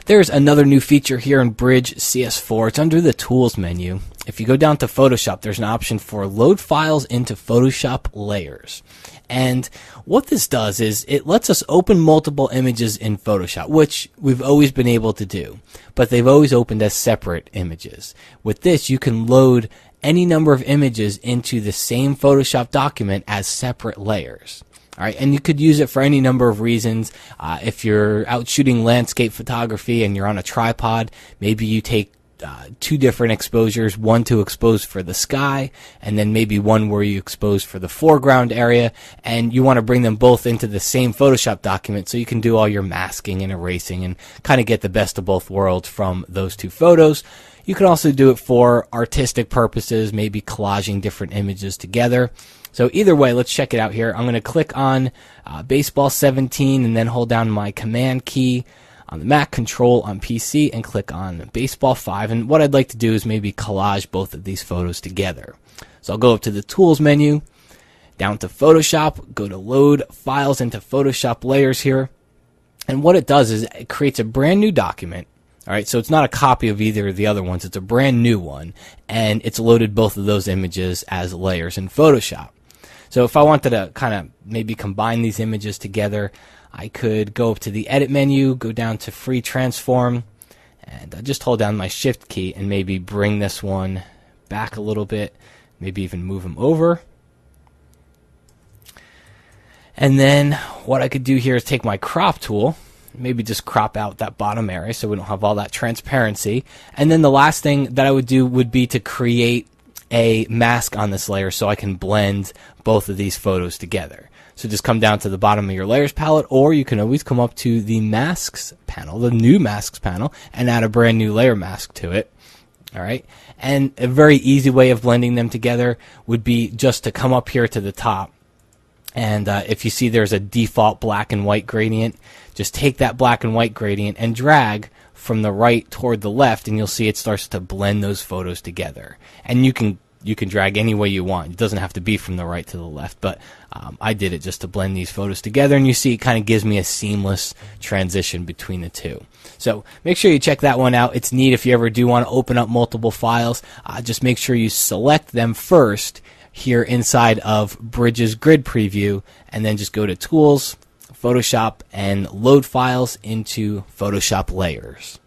There's another new feature here in Bridge CS4. It's under the Tools menu. If you go down to Photoshop, there's an option for Load Files into Photoshop Layers. And what this does is it lets us open multiple images in Photoshop, which we've always been able to do, but they've always opened as separate images. With this, you can load any number of images into the same Photoshop document as separate layers. All right, and you could use it for any number of reasons. If you're out shooting landscape photography and you're on a tripod, maybe you take two different exposures, one to expose for the sky, and then maybe one where you expose for the foreground area, and you want to bring them both into the same Photoshop document so you can do all your masking and erasing and kind of get the best of both worlds from those two photos. You can also do it for artistic purposes, maybe collaging different images together. So either way, let's check it out here. I'm going to click on Baseball 17 and then hold down my Command key on the Mac, Control on PC, and click on Baseball 5. And what I'd like to do is maybe collage both of these photos together. So I'll go up to the Tools menu, down to Photoshop, go to Load Files into Photoshop Layers here. And what it does is it creates a brand new document. All right, so it's not a copy of either of the other ones. It's a brand new one, and it's loaded both of those images as layers in Photoshop. So if I wanted to kind of maybe combine these images together, I could go up to the Edit menu, go down to Free Transform, and just hold down my Shift key and maybe bring this one back a little bit, maybe even move them over. And then what I could do here is take my Crop tool, maybe just crop out that bottom area so we don't have all that transparency. And then the last thing that I would do would be to create a mask on this layer so I can blend both of these photos together. So just come down to the bottom of your layers palette, or you can always come up to the masks panel, the new masks panel, and add a brand new layer mask to it. All right. And a very easy way of blending them together would be just to come up here to the top. And if you see there's a default black and white gradient, just take that black and white gradient and drag from the right toward the left, and you'll see it starts to blend those photos together. And you can drag any way you want. It doesn't have to be from the right to the left, but I did it just to blend these photos together, and you see it kind of gives me a seamless transition between the two. So make sure you check that one out. It's neat if you ever do want to open up multiple files. Just make sure you select them first here inside of Bridge's Grid Preview, and then just go to Tools, Photoshop, and Load Files into Photoshop Layers.